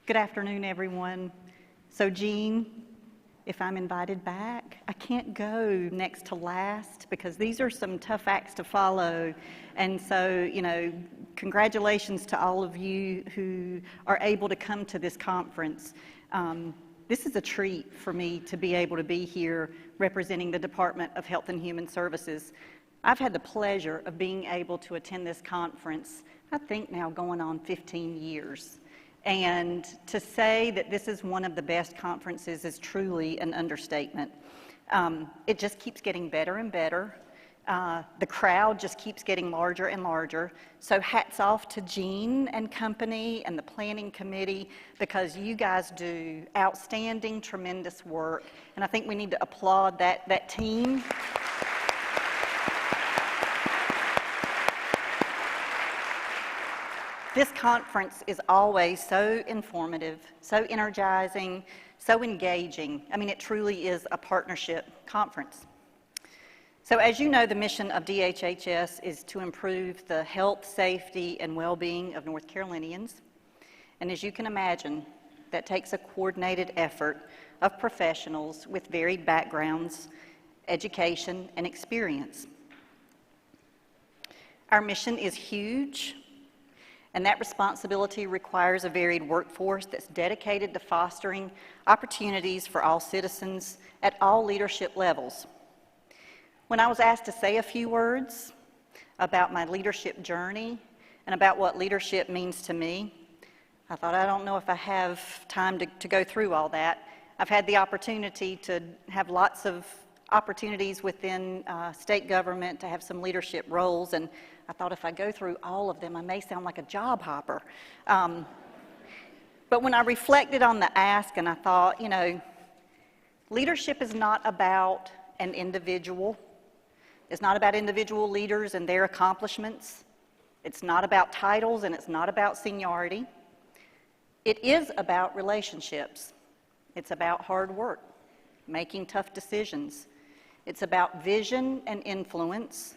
Good afternoon, everyone. So, Jean, if I'm invited back, I can't go next to last because these are some tough acts to follow. And so, congratulations to all of you who are able to come to this conference. This is a treat for me to be able to be here representing the Department of Health and Human Services. I've had the pleasure of being able to attend this conference, I think now going on 15 years. And to say that this is one of the best conferences is truly an understatement. It just keeps getting better and better. The crowd just keeps getting larger and larger. So hats off to Jean and company and the planning committee because you guys do outstanding, tremendous work. And I think we need to applaud that team. This conference is always so informative, so energizing, so engaging. I mean, it truly is a partnership conference. So as you know, the mission of DHHS is to improve the health, safety, and well-being of North Carolinians. And as you can imagine, that takes a coordinated effort of professionals with varied backgrounds, education, and experience. Our mission is huge. And that responsibility requires a varied workforce that's dedicated to fostering opportunities for all citizens at all leadership levels. When I was asked to say a few words about my leadership journey and about what leadership means to me, I thought, I don't know if I have time to go through all that. I've had the opportunity to have lots of opportunities within state government to have some leadership roles, and I thought if I go through all of them, I may sound like a job hopper. But when I reflected on the ask and I thought, leadership is not about an individual. It's not about individual leaders and their accomplishments. It's not about titles and it's not about seniority. It is about relationships. It's about hard work, making tough decisions. It's about vision and influence.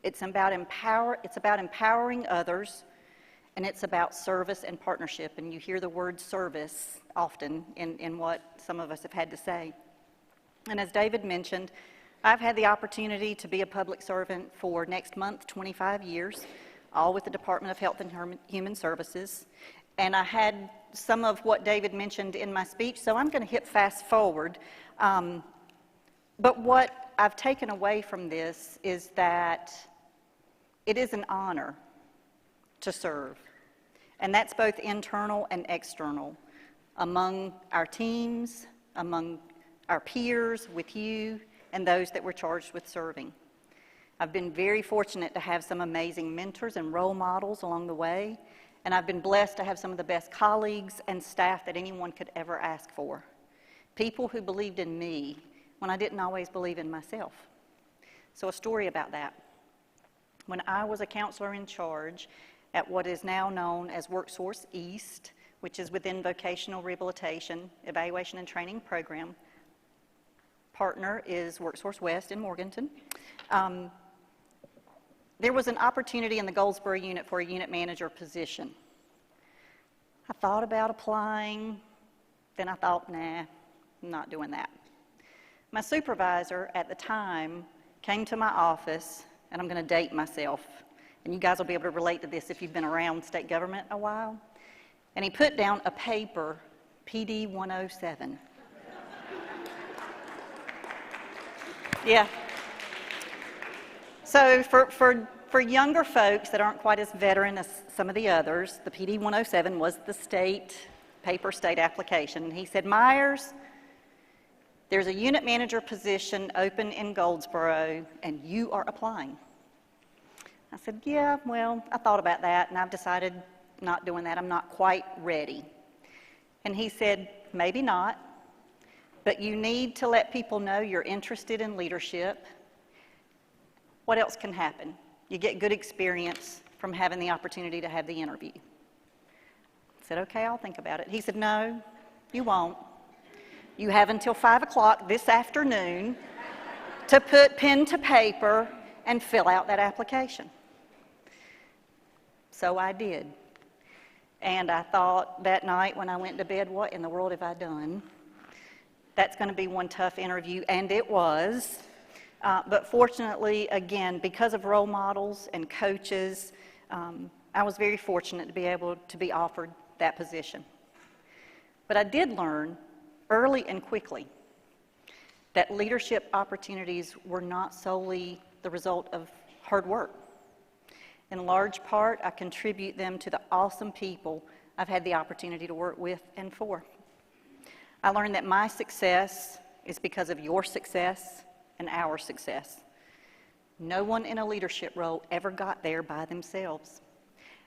It's about empowering others, and it's about service and partnership. And you hear the word service often in what some of us have had to say. And as David mentioned, I've had the opportunity to be a public servant for next month, 25 years, all with the Department of Health and Human Services. And I had some of what David mentioned in my speech, so I'm going to hit fast forward. But what I've taken away from this is that it is an honor to serve, and that's both internal and external, among our teams, among our peers, with you, and those that we're charged with serving. I've been very fortunate to have some amazing mentors and role models along the way, and I've been blessed to have some of the best colleagues and staff that anyone could ever ask for. People who believed in me when I didn't always believe in myself. So a story about that. When I was a counselor in charge at what is now known as WorkSource East, which is within Vocational Rehabilitation, Evaluation and Training Program, partner is WorkSource West in Morganton. There was an opportunity in the Goldsboro unit for a unit manager position. I thought about applying, then I thought, nah, I'm not doing that. My supervisor at the time came to my office, and I'm going to date myself, and you guys will be able to relate to this if you've been around state government a while. And he put down a paper, PD 107. Yeah. So for younger folks that aren't quite as veteran as some of the others, the PD 107 was the state application. And he said, Myers, there's a unit manager position open in Goldsboro, and you are applying. I said, yeah, well, I thought about that, and I've decided not doing that. I'm not quite ready. And he said, maybe not, but you need to let people know you're interested in leadership. What else can happen? You get good experience from having the opportunity to have the interview. I said, okay, I'll think about it. He said, no, you won't. You have until 5 o'clock this afternoon to put pen to paper and fill out that application. So I did. And I thought that night when I went to bed, what in the world have I done? That's going to be one tough interview, and it was. But fortunately, again, because of role models and coaches, I was very fortunate to be able to be offered that position. But I did learn early and quickly that leadership opportunities were not solely the result of hard work. In large part, I contribute them to the awesome people I've had the opportunity to work with and for. I learned that my success is because of your success and our success. No one in a leadership role ever got there by themselves.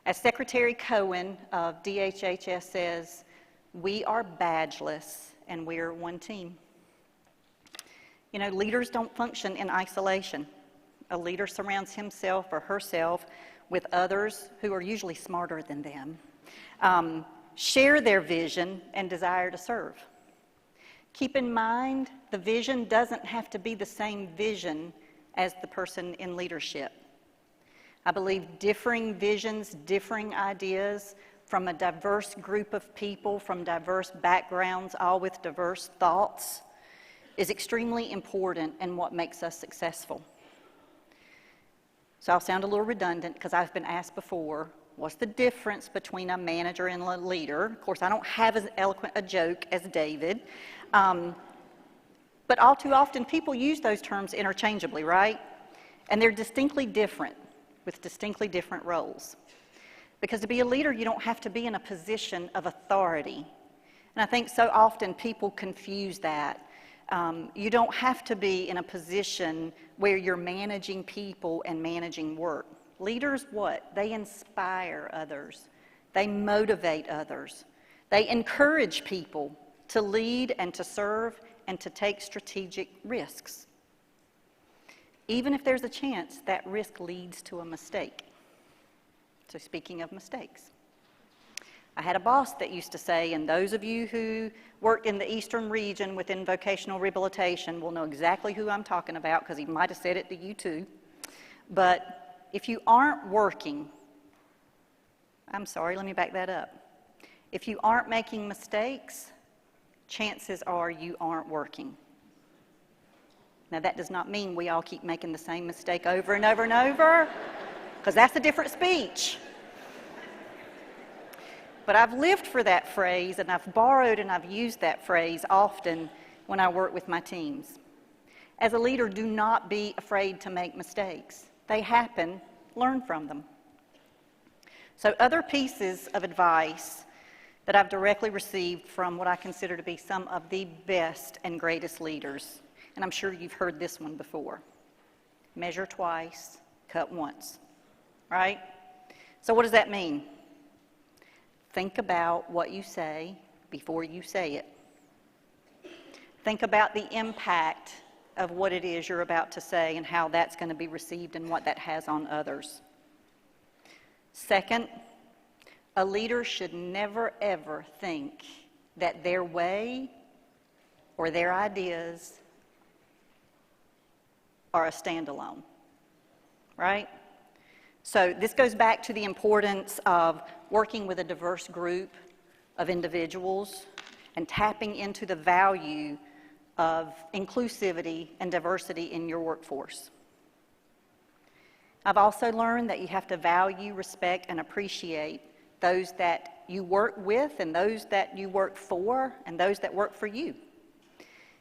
As Secretary Cohen of DHHS says, we are badgeless and we're one team. You know, leaders don't function in isolation. A leader surrounds himself or herself with others who are usually smarter than them, share their vision and desire to serve. Keep in mind, the vision doesn't have to be the same vision as the person in leadership. I believe differing visions, differing ideas from a diverse group of people, from diverse backgrounds, all with diverse thoughts, is extremely important in what makes us successful. So I'll sound a little redundant because I've been asked before, what's the difference between a manager and a leader? Of course, I don't have as eloquent a joke as David, but all too often people use those terms interchangeably, right? And they're distinctly different, with distinctly different roles. Because to be a leader, you don't have to be in a position of authority. And I think so often people confuse that. You don't have to be in a position where you're managing people and managing work. Leaders, what? They inspire others. They motivate others. They encourage people to lead and to serve and to take strategic risks. Even if there's a chance that risk leads to a mistake. So speaking of mistakes, I had a boss that used to say, and those of you who worked in the eastern region within vocational rehabilitation will know exactly who I'm talking about because he might have said it to you too. But if you aren't working, I'm sorry, let me back that up. If you aren't making mistakes, chances are you aren't working. Now that does not mean we all keep making the same mistake over and over and over, because that's a different speech. But I've lived for that phrase, and I've borrowed and I've used that phrase often when I work with my teams. As a leader, do not be afraid to make mistakes. They happen, learn from them. So other pieces of advice that I've directly received from what I consider to be some of the best and greatest leaders, and I'm sure you've heard this one before. Measure twice, cut once, right? So what does that mean? Think about what you say before you say it. Think about the impact of what it is you're about to say and how that's going to be received and what that has on others. Second, a leader should never ever think that their way or their ideas are a standalone, right? So this goes back to the importance of working with a diverse group of individuals and tapping into the value of inclusivity and diversity in your workforce. I've also learned that you have to value, respect, and appreciate those that you work with and those that you work for and those that work for you.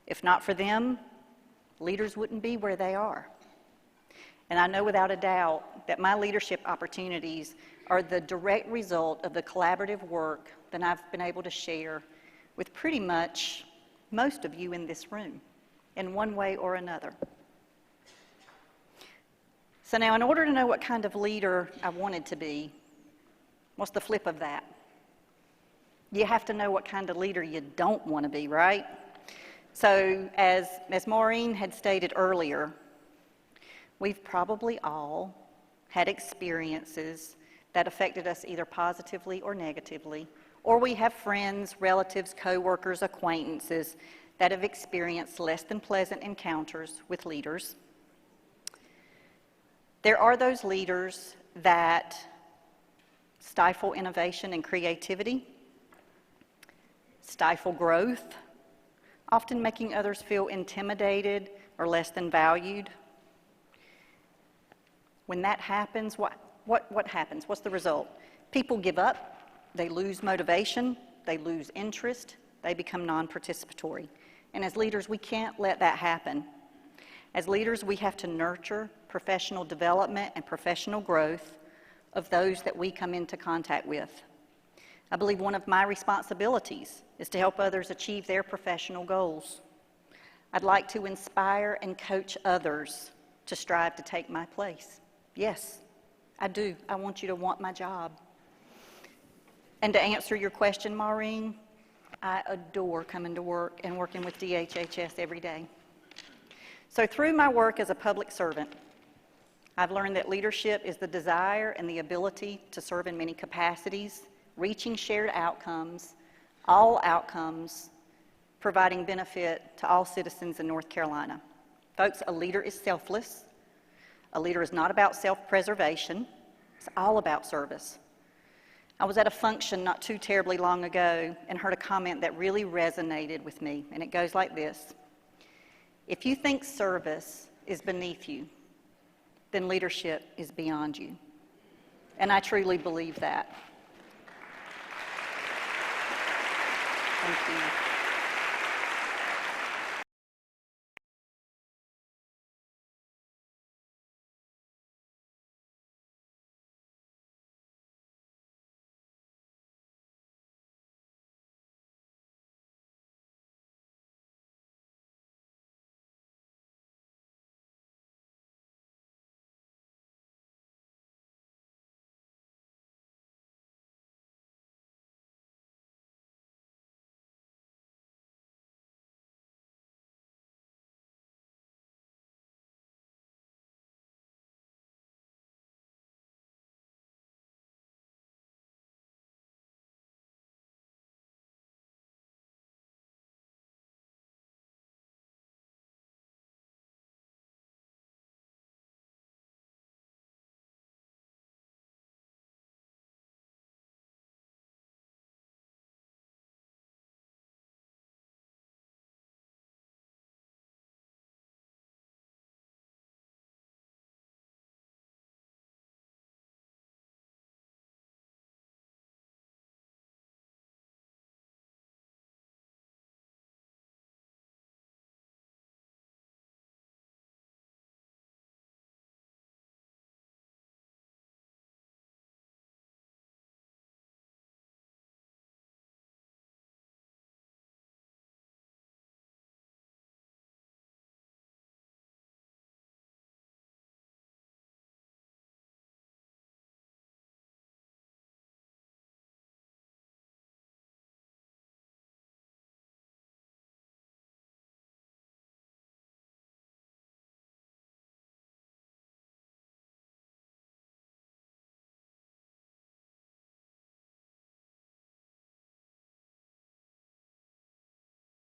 If not for them, leaders wouldn't be where they are. And I know without a doubt that my leadership opportunities are the direct result of the collaborative work that I've been able to share with pretty much most of you in this room in one way or another. So now, in order to know what kind of leader I wanted to be, what's the flip of that? You have to know what kind of leader you don't want to be, right? So as Maureen had stated earlier, we've probably all had experiences that affected us either positively or negatively, or we have friends, relatives, co-workers, acquaintances that have experienced less than pleasant encounters with leaders. There are those leaders that stifle innovation and creativity, stifle growth, often making others feel intimidated or less than valued. When that happens, what happens? What's the result? People give up, they lose motivation, they lose interest, they become non-participatory. And as leaders, we can't let that happen. As leaders, we have to nurture professional development and professional growth of those that we come into contact with. I believe one of my responsibilities is to help others achieve their professional goals. I'd like to inspire and coach others to strive to take my place. Yes, I do. I want you to want my job. And to answer your question, Maureen, I adore coming to work and working with DHHS every day. So through my work as a public servant, I've learned that leadership is the desire and the ability to serve in many capacities, reaching shared outcomes, all outcomes, providing benefit to all citizens in North Carolina. Folks, a leader is selfless. A leader is not about self-preservation. It's all about service. I was at a function not too terribly long ago and heard a comment that really resonated with me, and it goes like this. If you think service is beneath you, then leadership is beyond you. And I truly believe that. Thank you.